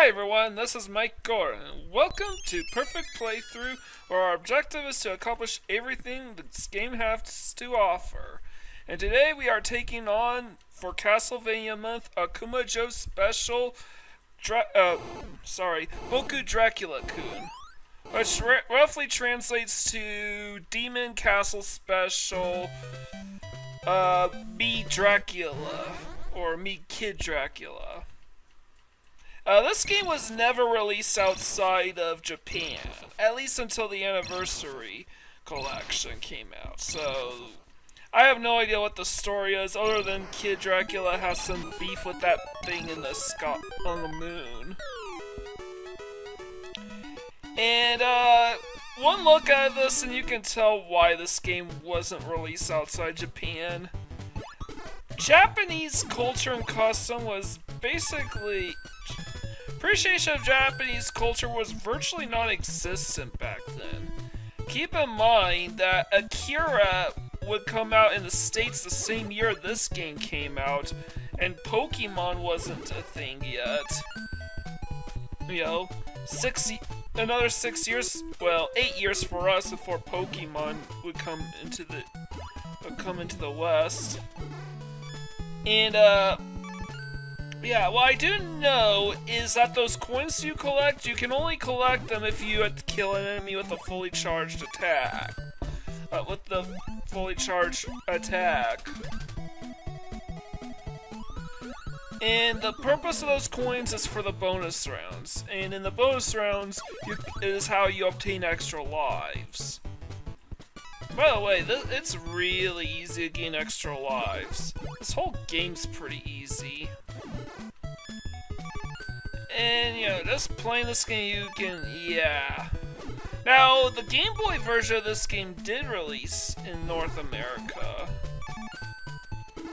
Hi everyone, this is Mike Gore, and welcome to Perfect Playthrough, where our objective is to accomplish everything this game has to offer. And today we are taking on, for Castlevania month, a Kumajo special, Boku Dracula-kun, which roughly translates to Demon Castle Special, Me Dracula, or Me Kid Dracula. This game was never released outside of Japan, at least until the Anniversary Collection came out, so I have no idea what the story is, other than Kid Dracula has some beef with that thing in the sky on the moon. And, one look at this and you can tell why this game wasn't released outside Japan. Japanese culture and custom was basically... Appreciation of Japanese culture was virtually non-existent back then. Keep in mind that Akira would come out in the States the same year this game came out, and Pokemon wasn't a thing yet. You know, another 6 years, well, 8 years for us before Pokemon would come into the West. And, yeah, what I do know is that those coins you collect, you can only collect them if you kill an enemy with a fully charged attack. And the purpose of those coins is for the bonus rounds. And in the bonus rounds, is how you obtain extra lives. By the way, it's really easy to gain extra lives. This whole game's pretty easy. And, you know, just playing this game, you can, yeah. Now, the Game Boy version of this game did release in North America.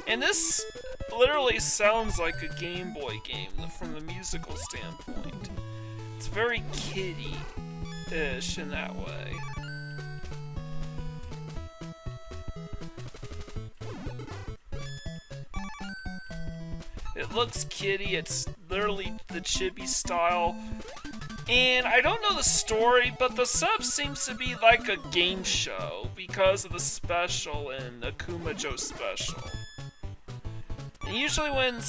And this literally sounds like a Game Boy game from the musical standpoint. It's very kiddie-ish in that way. It looks kiddie, it's literally the chibi style. And I don't know the story, but the sub seems to be like a game show because of the special and the Kumajo special. And usually when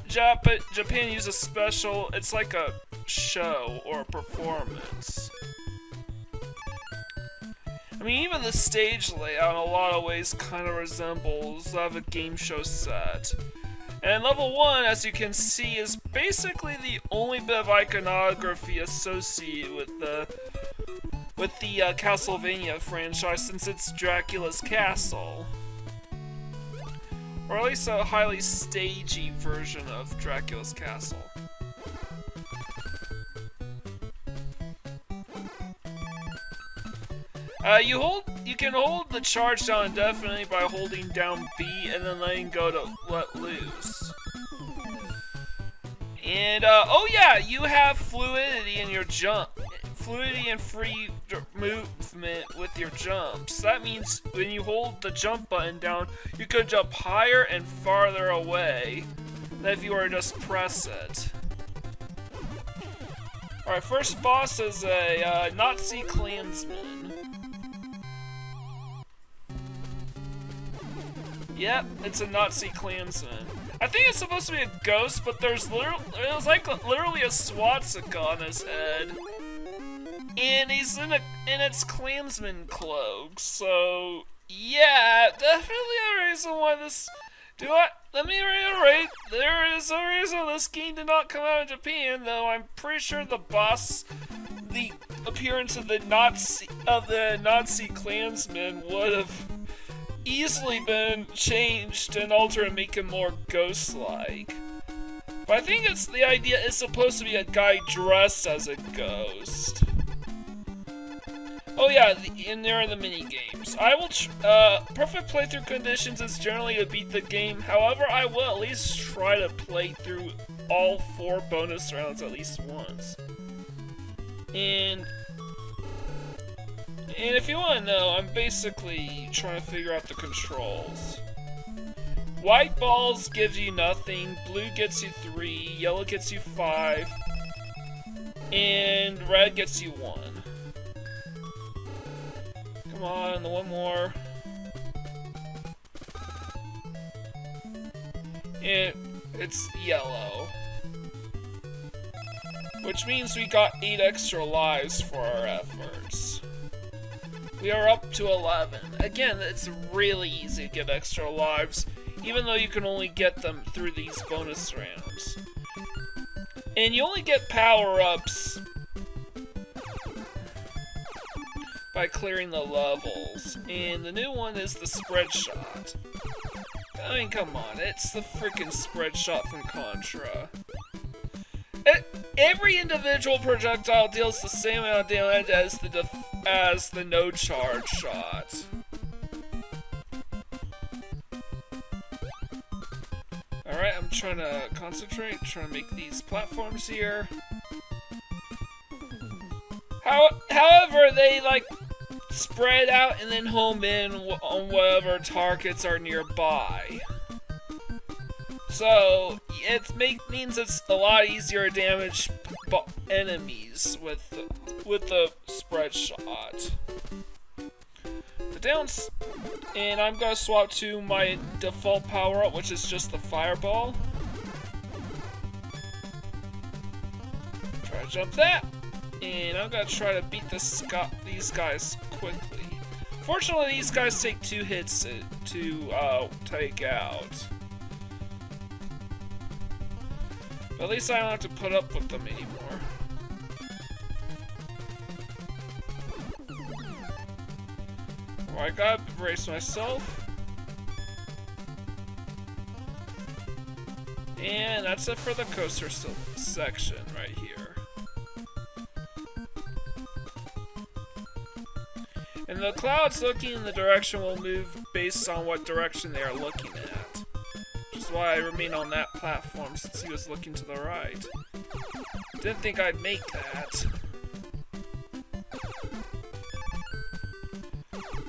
Japan uses special, it's like a show or a performance. I mean, even the stage layout in a lot of ways kind of resembles a game show set. And level 1, as you can see, is basically the only bit of iconography associated with the Castlevania franchise, since it's Dracula's castle. Or at least a highly stagey version of Dracula's castle. You can hold the charge down indefinitely by holding down B and then letting go to let loose. And, oh yeah, you have fluidity in your fluidity and free movement with your jumps. That means when you hold the jump button down, you could jump higher and farther away than if you were to just press it. Alright, first boss is a Nazi Klansman. Yep, it's a Nazi Klansman. I think it's supposed to be a ghost, but there's literally a swastika on his head. And he's in its Klansman cloak, so yeah, definitely a reason why this... Let me reiterate, there is a reason this game did not come out in Japan, though I'm pretty sure the appearance of the Nazi Klansman would have easily been changed and altered and make him more ghost-like. But I think the idea is supposed to be a guy dressed as a ghost. Oh yeah, and there are the mini-games. I will, perfect playthrough conditions is generally to beat the game, however I will at least try to play through all 4 bonus rounds at least once. And if you want to know, I'm basically trying to figure out the controls. White balls gives you nothing, blue gets you 3, yellow gets you 5, And red gets you 1. Come on, one more. It's yellow. Which means we got 8 extra lives for our efforts. We are up to 11. Again, it's really easy to get extra lives, even though you can only get them through these bonus rounds. And you only get power-ups by clearing the levels. And the new one is the spread shot. I mean, come on, it's the freaking spread shot from Contra. Every individual projectile deals the same amount of damage as the no charge shot. Alright, I'm trying to concentrate, trying to make these platforms here. However, they like spread out and then home in on whatever targets are nearby. So it means it's a lot easier to damage enemies with the spread shot. And I'm gonna swap to my default power up, which is just the fireball. Try to jump that. And I'm gonna try to beat these guys quickly. Fortunately, these guys take 2 hits to take out. But at least I don't have to put up with them anymore. Oh, I gotta brace myself. And that's it for the coaster section right here. And the clouds looking in the direction will move based on what direction they are looking at. Which is why I remain on that platform since he was looking to the right. Didn't think I'd make that.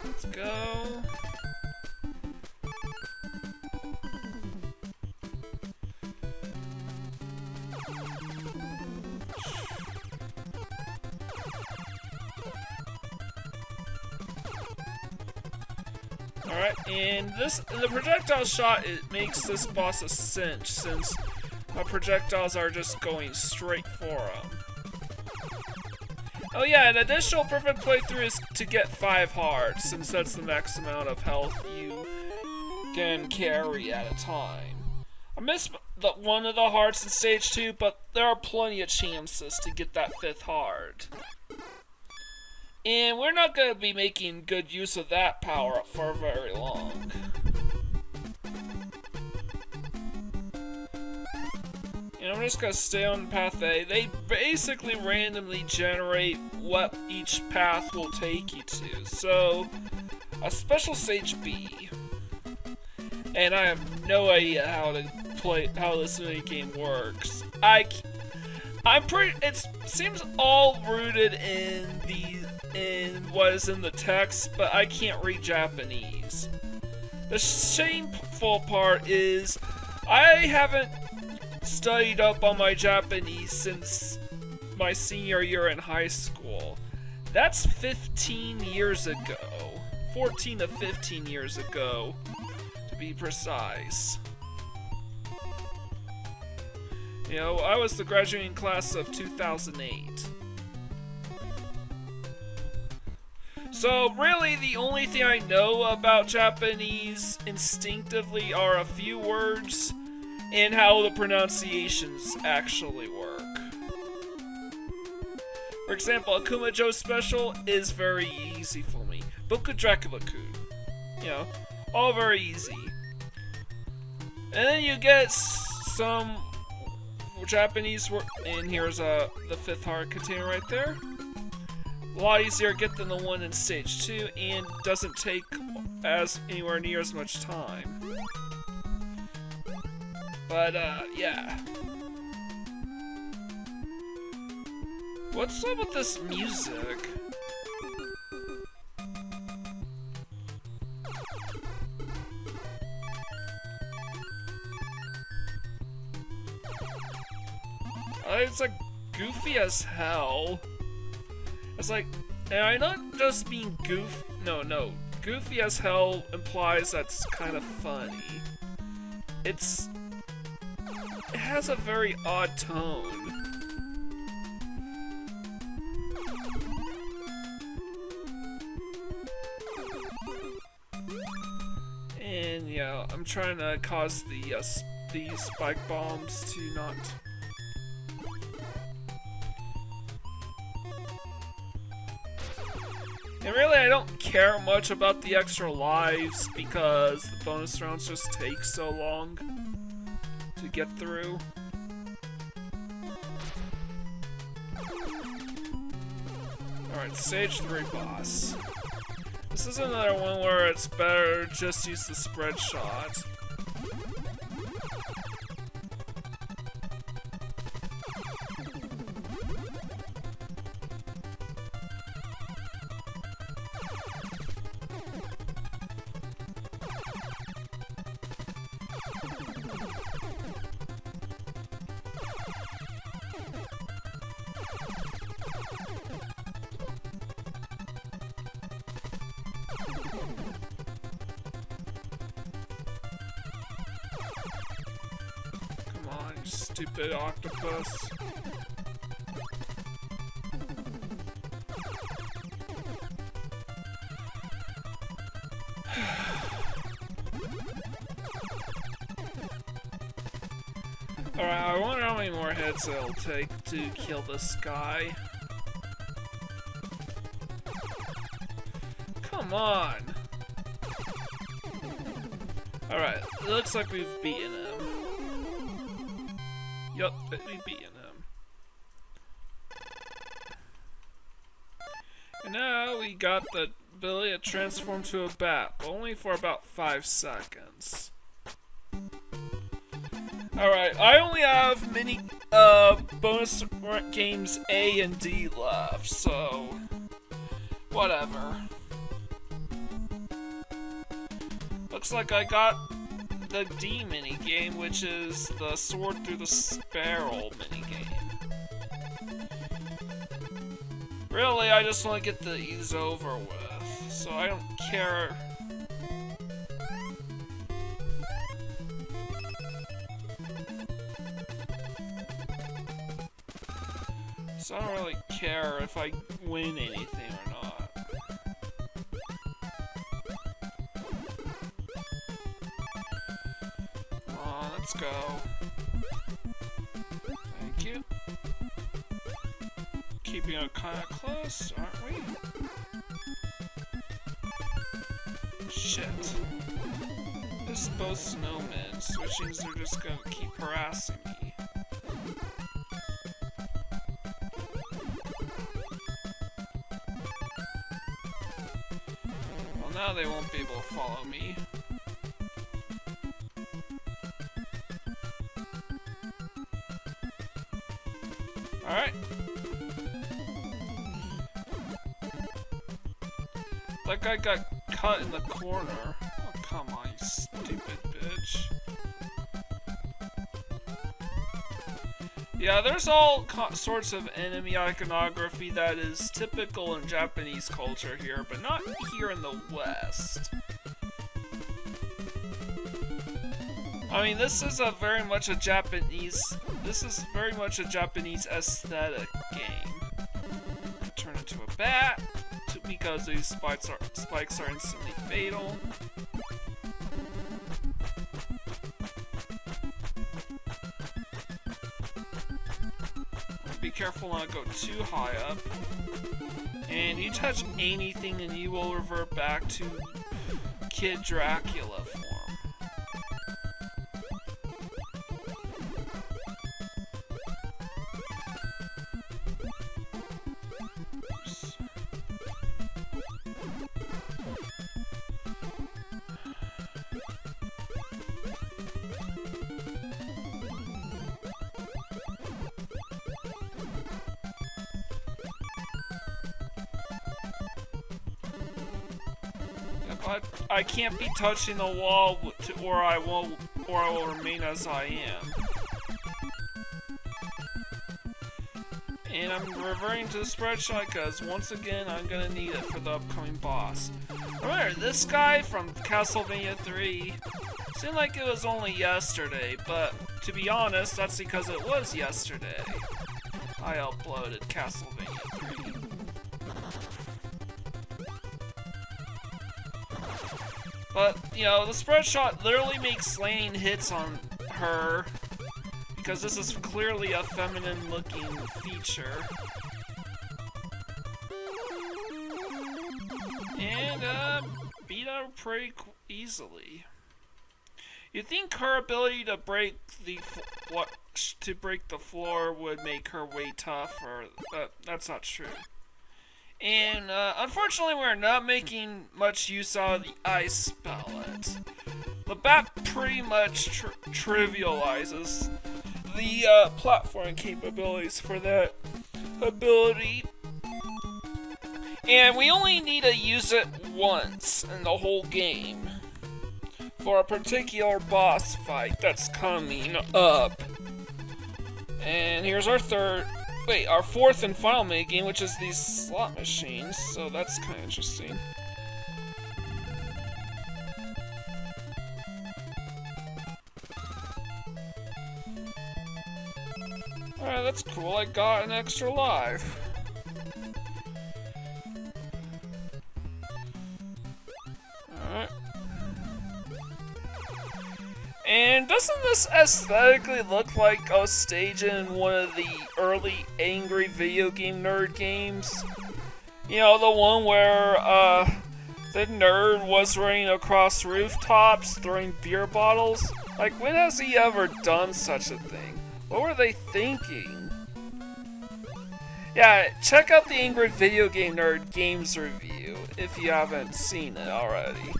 Let's go. Alright, and the projectile shot, it makes this boss a cinch since my projectiles are just going straight for him. Oh yeah, an additional perfect playthrough is to get 5 hearts, since that's the max amount of health you can carry at a time. I missed one of the hearts in stage 2, but there are plenty of chances to get that 5th heart. And we're not going to be making good use of that power-up for very long. And I'm just going to stay on path A. They basically randomly generate what each path will take you to. So, a special stage B. And I have no idea how this minigame works. It seems all rooted in what is in the text, but I can't read Japanese. The shameful part is I haven't studied up on my Japanese since my senior year in high school. That's 15 years ago. 14 to 15 years ago, to be precise. You know, I was the graduating class of 2008. So really, the only thing I know about Japanese instinctively are a few words and how the pronunciations actually work. For example, a Kumajo special is very easy for me. Boku Dracula-kun. You know, all very easy. And then you get some Japanese word, and here's the 5th heart container right there. A lot easier to get than the one in stage 2, and doesn't take anywhere near as much time. But yeah. What's up with this music? It's a goofy as hell. It's like, and I not just mean no, goofy as hell implies that's kind of funny. It has a very odd tone. And yeah, I'm trying to cause the spike bombs to not. And really, I don't care much about the extra lives because the bonus rounds just take so long to get through. Alright, stage 3 boss. This is another one where it's better to just use the spread shot. Stupid octopus. Alright, I wonder how many more hits it'll take to kill this guy. Come on! Alright, it looks like we've beaten him. Yup, we've beaten him. And now we got the ability to transform to a bat, but only for about 5 seconds. Alright, I only have bonus games A and D left, so whatever. Looks like I got the D minigame, which is the sword through the barrel minigame. Really, I just want to get these over with, so I don't care. So I don't really care if I win anything or not. Come on, let's go. Thank you. Keeping it kind of close, aren't we? Shit. This is both snowmen, which means they're just gonna keep harassing me. Well, now they won't be able to follow me. Alright. That guy got cut in the corner. Oh, come on, you stupid bitch. Yeah, there's all sorts of enemy iconography that is typical in Japanese culture here, but not here in the West. I mean, this is very much a Japanese aesthetic game. Turn into a bat, because these spikes are instantly fatal. Be careful not to go too high up. And you touch anything and you will revert back to Kid Dracula form. I can't be touching the wall or I will remain as I am. And I'm reverting to the spread shot because once again I'm gonna need it for the upcoming boss. Remember, this guy from Castlevania 3 seemed like it was only yesterday, but to be honest, that's because it was yesterday. I uploaded Castlevania 3. But, you know, the spread shot literally makes slaying hits on her, because this is clearly a feminine looking feature. And, beat her pretty easily. You'd think her ability to break the floor would make her way tougher, but that's not true. And unfortunately, we're not making much use out of the ice pellet. The bat pretty much trivializes the platforming capabilities for that ability. And we only need to use it once in the whole game for a particular boss fight that's coming up. And here's our fourth and final minigame, which is these slot machines, so that's kind of interesting. Alright, that's cool, I got an extra life. Alright. And doesn't this aesthetically look like a stage in one of the early angry video game nerd games? You know, the one where the nerd was running across rooftops throwing beer bottles? Like, when has he ever done such a thing? What were they thinking? Yeah, check out the Angry Video Game Nerd Games review if you haven't seen it already.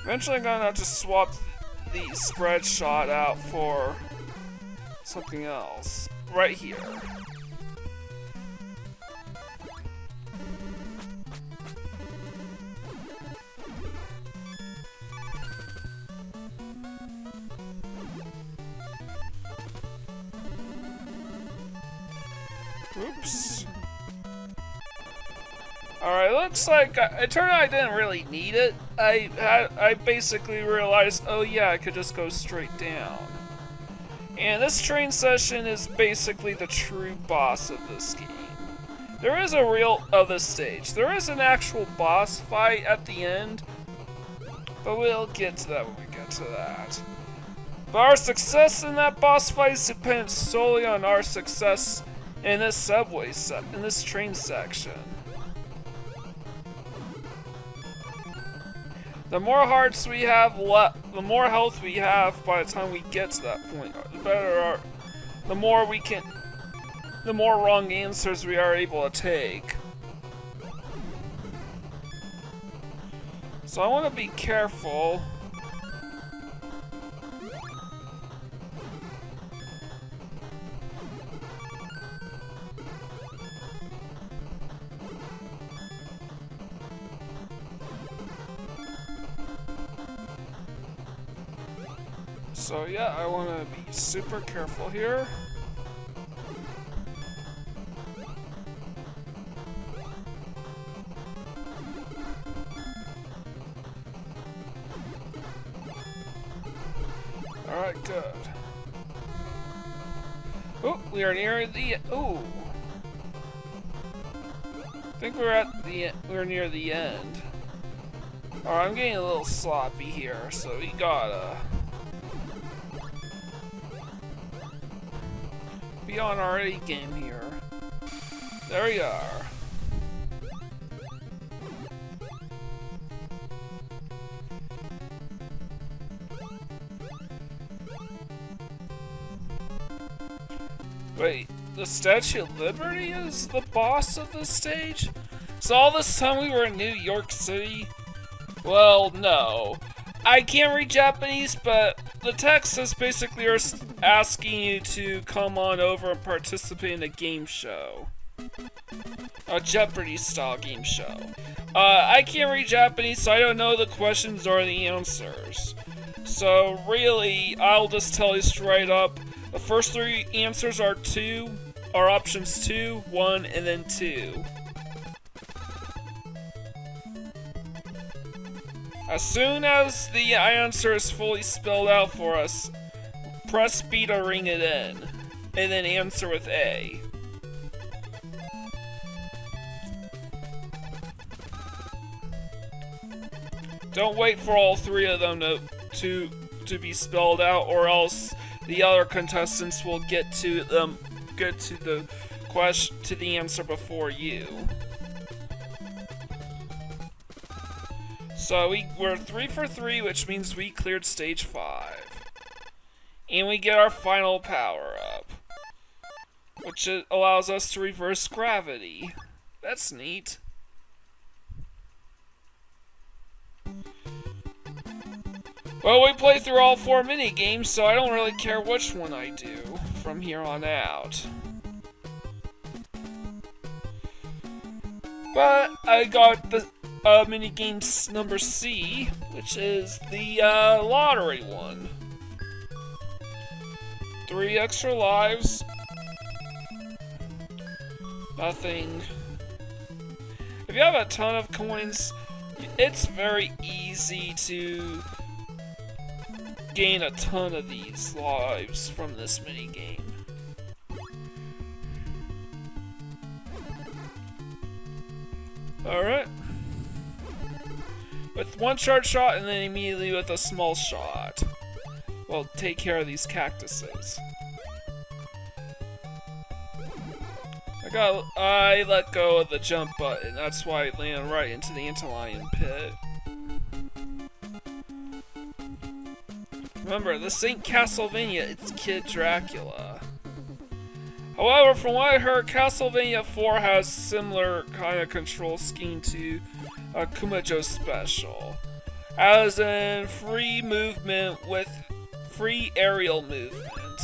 Eventually I'm gonna have to swap the spread shot out for something else. Right here. Oops. Alright, looks like it turned out I didn't really need it. I basically realized, oh yeah, I could just go straight down. And this train session is basically the true boss of this game. There is this stage. There is an actual boss fight at the end, but we'll get to that when we get to that. But our success in that boss fight is dependent solely on our success in this in this train section. The more hearts we have the more health we have by the time we get to that point, the more wrong answers we are able to take. So I want to be careful. So yeah, I want to be super careful here. Alright, good. Oh, we are near the... Ooh. I think we're near the end. Alright, I'm getting a little sloppy here, so we gotta... be on our A game here. There we are. Wait, the Statue of Liberty is the boss of this stage? So all this time we were in New York City? Well, no. I can't read Japanese, but the text is basically asking you to come on over and participate in a game show. A Jeopardy-style game show. I can't read Japanese, so I don't know the questions or the answers. So really, I'll just tell you straight up. The first three answers are options 2, 1, and then 2. As soon as the answer is fully spelled out for us, press B to ring it in, and then answer with A. Don't wait for all three of them to be spelled out, or else the other contestants will get to the answer before you. So we're 3 for 3, which means we cleared stage 5. And we get our final power up, which allows us to reverse gravity. That's neat. Well, we play through all 4 minigames, so I don't really care which one I do from here on out. But I got the minigame number C, which is the lottery one. 3 extra lives. Nothing. If you have a ton of coins, it's very easy to gain a ton of these lives from this minigame. Alright. With 1 charge shot and then immediately with a small shot. Well, take care of these cactuses. I let go of the jump button, that's why I landed right into the antlion pit. Remember, this ain't Castlevania, it's Kid Dracula. However, from what I heard, Castlevania 4 has similar kind of control scheme to Kumajo's special. As in free movement with free aerial movement.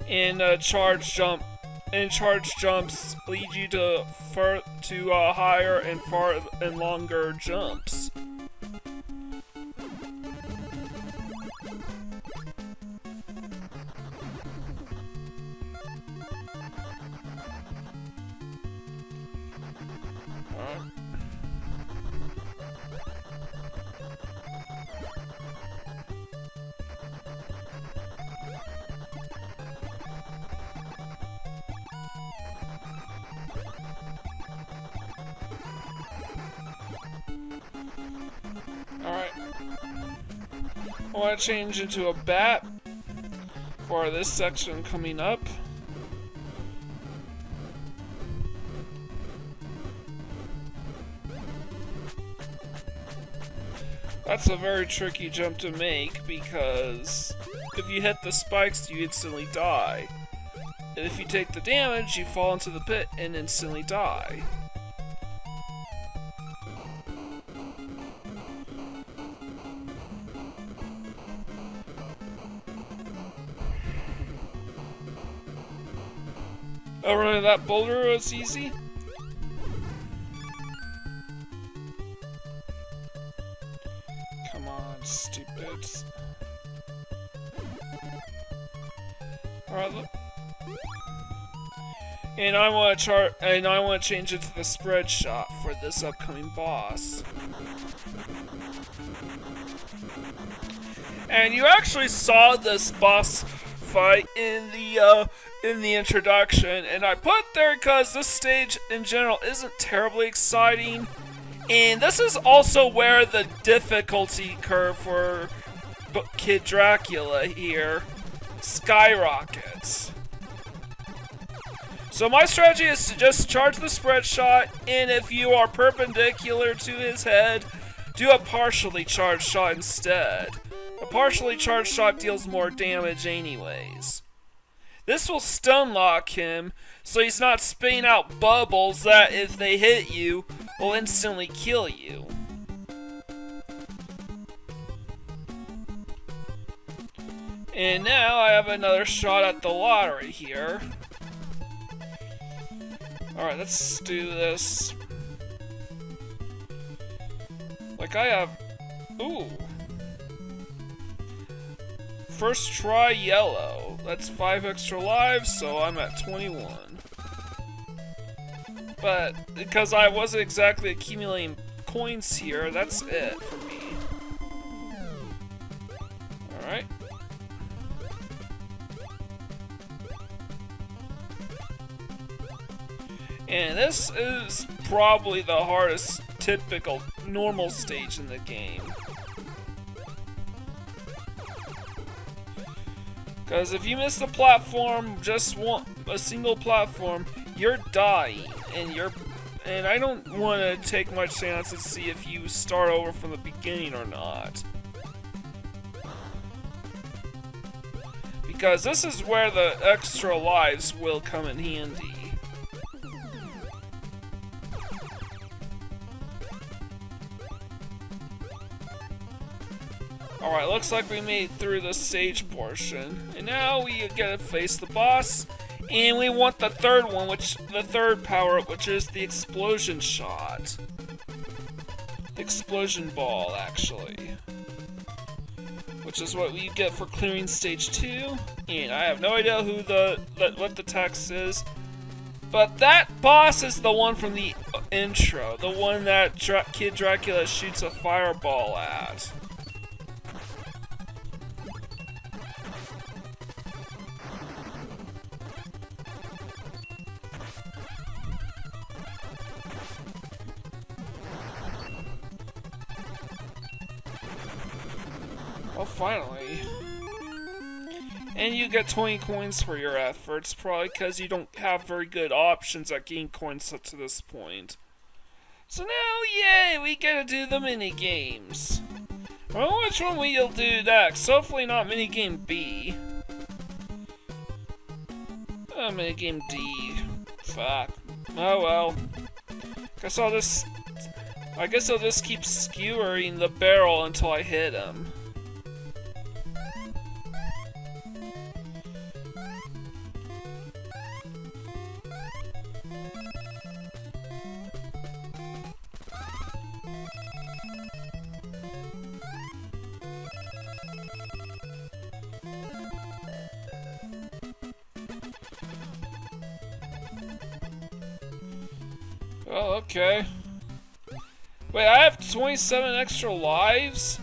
And charge jumps lead you to higher and far and longer jumps. Alright. I want to change into a bat for this section coming up. That's a very tricky jump to make because if you hit the spikes, you instantly die. And if you take the damage, you fall into the pit and instantly die. Oh, really? That boulder was easy? Come on, stupids. Alright, look. And I want to change it to the spread shot for this upcoming boss. And you actually saw this boss fight in the introduction, and I put there because this stage in general isn't terribly exciting, and this is also where the difficulty curve for Kid Dracula here skyrockets. So my strategy is to just charge the spread shot, and if you are perpendicular to his head, do a partially charged shot instead. A partially charged shot deals more damage anyways. This will stun lock him, so he's not spitting out bubbles that, if they hit you, will instantly kill you. And now I have another shot at the lottery here. Alright, let's do this. Like I have... Ooh. First try yellow. That's 5 extra lives, so I'm at 21. But because I wasn't exactly accumulating coins here, that's it for me. Alright. And this is probably the hardest typical normal stage in the game. Because if you miss the platform, just a single platform, you're dying, and I don't want to take much chance to see if you start over from the beginning or not. Because this is where the extra lives will come in handy. Alright, looks like we made it through the stage portion. And now we get to face the boss. And we want the third one, the third power-up, which is the explosion shot. The explosion ball, actually. Which is what we get for clearing stage 2. And I have no idea who what the text is. But that boss is the one from the intro. The one that Kid Dracula shoots a fireball at. Well, finally. And you get 20 coins for your efforts, probably because you don't have very good options at getting coins up to this point. So now, yay, we get to do the mini-games. Well, which one we'll do next? Hopefully not minigame B. Minigame D. Fuck. Oh well. Guess I'll just keep skewering the barrel until I hit him. Oh, okay. Wait, I have 27 extra lives?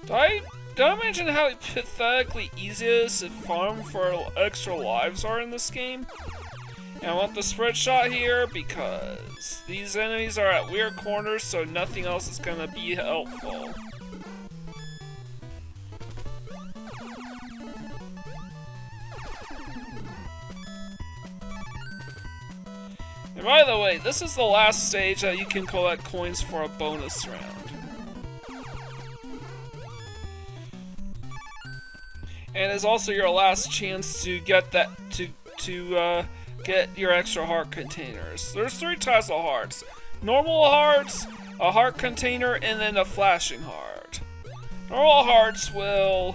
Did I mention how pathetically easy it is to farm for extra lives are in this game? And I want the spread shot here because these enemies are at weird corners, so nothing else is gonna be helpful. And by the way, this is the last stage that you can collect coins for a bonus round. And it's also your last chance to get that get your extra heart containers. There's 3 types of hearts: normal hearts, a heart container, and then a flashing heart. Normal hearts will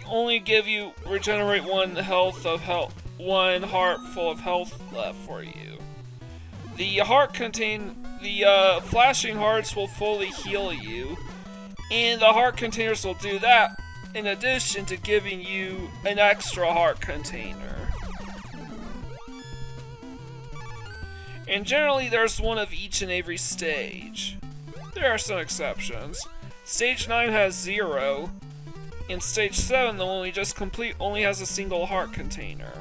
only give you regenerate 1 heart full of health left for you. The flashing hearts will fully heal you, and the heart containers will do that in addition to giving you an extra heart container. And generally there's one of each in every stage. There are some exceptions. Stage 9 has 0, and Stage 7, the one we just complete, only has a single heart container.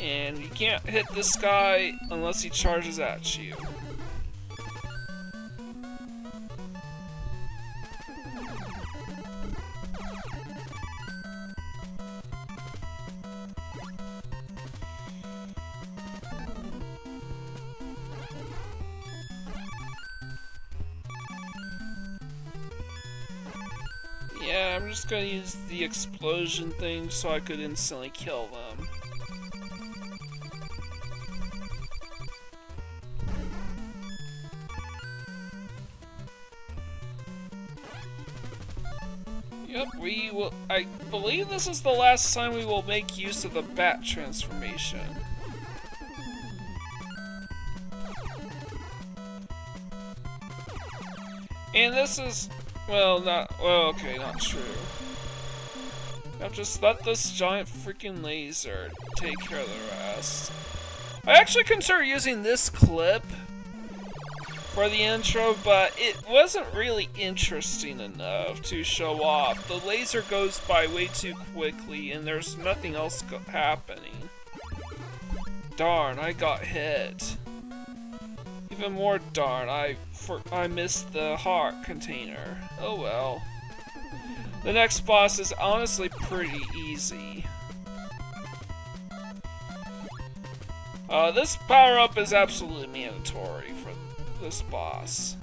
And you can't hit this guy unless he charges at you. Yeah, I'm just gonna use the explosion thing so I could instantly kill them. Yep, we will. I believe this is the last time we will make use of the bat transformation. And this is, well, okay, not true. I'll just let this giant freaking laser take care of the rest. I actually considered using this clip for the intro, but it wasn't really interesting enough to show off. The laser goes by way too quickly and there's nothing else happening. Darn, I got hit. Even more darn, I missed the heart container. Oh well. The next boss is honestly pretty easy. This power-up is absolutely mandatory for this boss.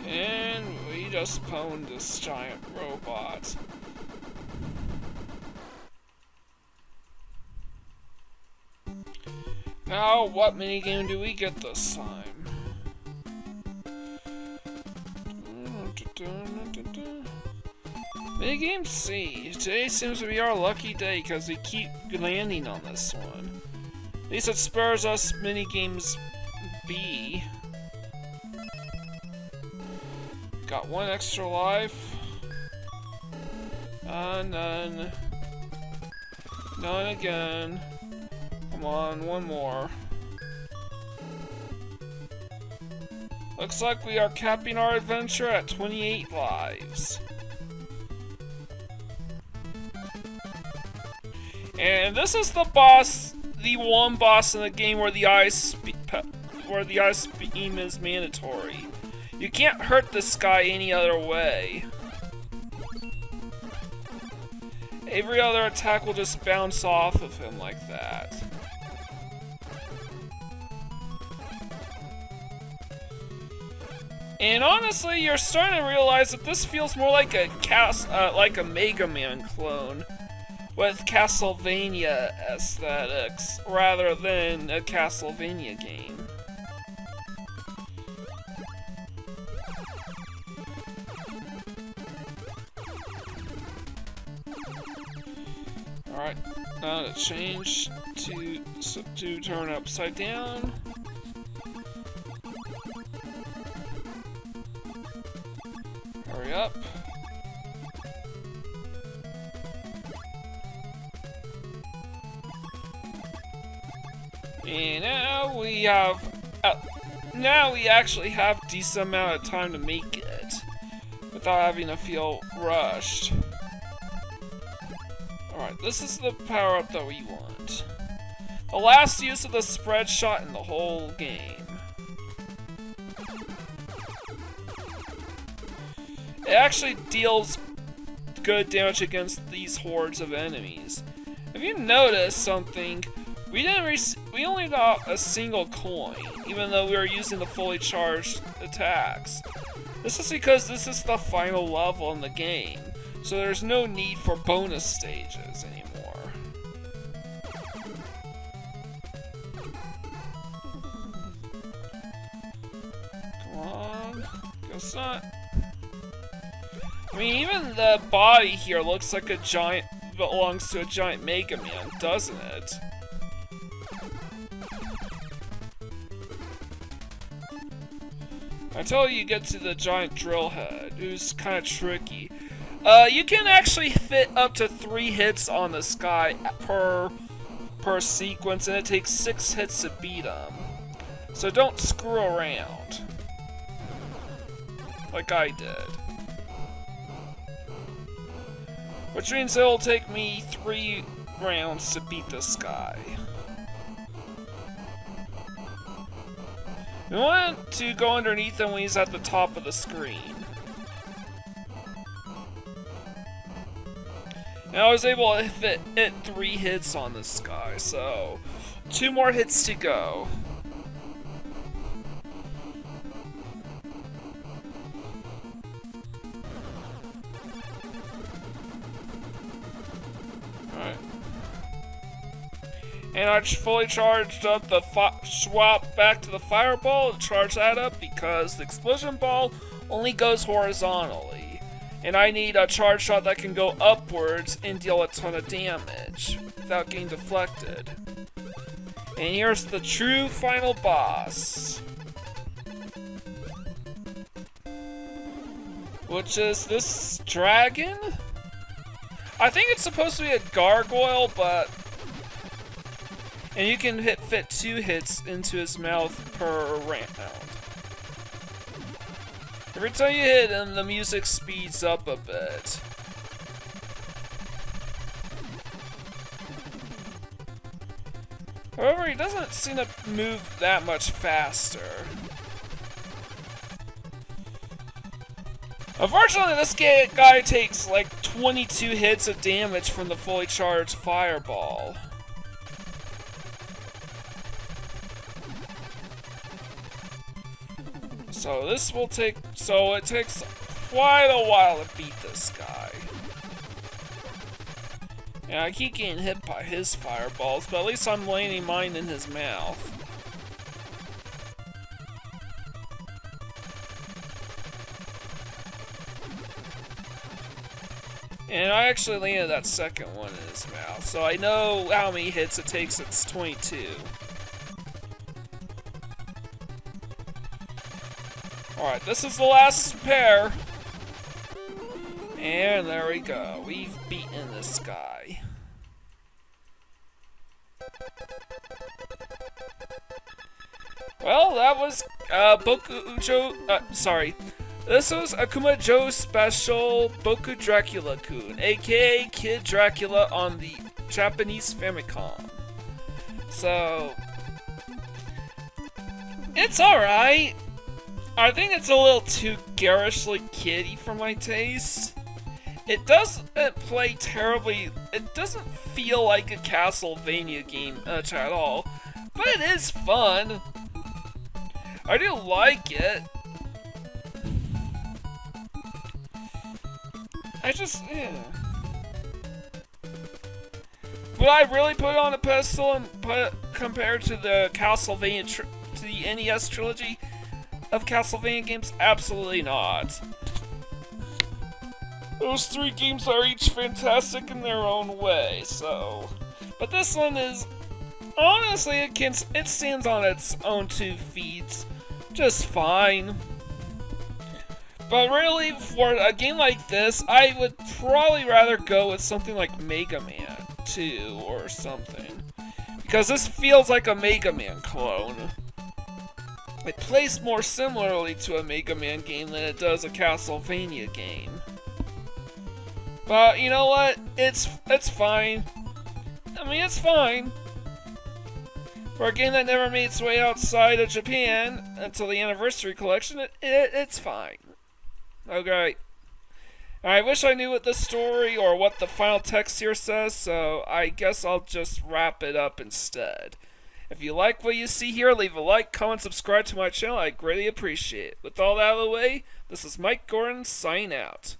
And we just pwned this giant robot. Now, what minigame do we get this time? Minigame C. Today seems to be our lucky day because we keep landing on this one. At least it spares us minigames B. Got one extra life. None. None again. Come on, one more. Looks like we are capping our adventure at 28 lives. And this is the boss, the one boss in the game where the ice beam is mandatory. You can't hurt this guy any other way. Every other attack will just bounce off of him like that. And honestly, you're starting to realize that this feels more like a Mega Man clone with Castlevania aesthetics rather than a Castlevania game. Alright, now to change to turn upside down. Hurry up. And now we actually have a decent amount of time to make it without having to feel rushed. Alright, this is the power-up that we want. The last use of the spread shot in the whole game. It actually deals good damage against these hordes of enemies. If you notice something, we only got a single coin, even though we were using the fully charged attacks. This is because this is the final level in the game, so there's no need for bonus stages anymore. Come on, guess not. I mean, even the body here looks like belongs to a giant Mega Man, doesn't it? Until you get to the giant drill head, who's kind of tricky. You can actually fit up to 3 hits on this guy per sequence, and it takes 6 hits to beat him. So don't screw around. Like I did. Which means it'll take me 3 rounds to beat this guy. We want to go underneath him when he's at the top of the screen. And I was able to hit 3 hits on this guy, so 2 more hits to go. And I fully charged up the swap back to the fireball and charge that up because the explosion ball only goes horizontally. And I need a charge shot that can go upwards and deal a ton of damage without getting deflected. And here's the true final boss, which is this dragon? I think it's supposed to be a gargoyle, but... And you can fit 2 hits into his mouth per round. Every time you hit him, the music speeds up a bit. However, he doesn't seem to move that much faster. Unfortunately, this guy takes like 22 hits of damage from the fully charged fireball. So this will take, so it takes quite a while to beat this guy. Yeah, I keep getting hit by his fireballs, but at least I'm landing mine in his mouth. And I actually landed that second one in his mouth, so I know how many hits it takes. It's 22. Alright, this is the last pair. And there we go. We've beaten this guy. Well, that was this was Akuma Joe's special Boku Dracula-kun, aka Kid Dracula on the Japanese Famicom. So, it's alright. I think it's a little too garishly kiddie for my taste. It doesn't play terribly, it doesn't feel like a Castlevania game much at all, but it is fun. I do like it. Yeah. Would I really put it on a pedestal and compared to the Castlevania, to the NES trilogy of Castlevania games? Absolutely not. Those 3 games are each fantastic in their own way, so... But this one is... Honestly, it stands on its own 2 feet just fine. But really, for a game like this, I would probably rather go with something like Mega Man 2 or something. Because this feels like a Mega Man clone. It plays more similarly to a Mega Man game than it does a Castlevania game. But you know what? It's fine. I mean, it's fine. For a game that never made its way outside of Japan until the Anniversary Collection, it's fine. Okay. I wish I knew what the story or what the final text here says, so I guess I'll just wrap it up instead. If you like what you see here, leave a like, comment, subscribe to my channel. I greatly appreciate it. With all that out of the way, this is Mike Gordon, signing out.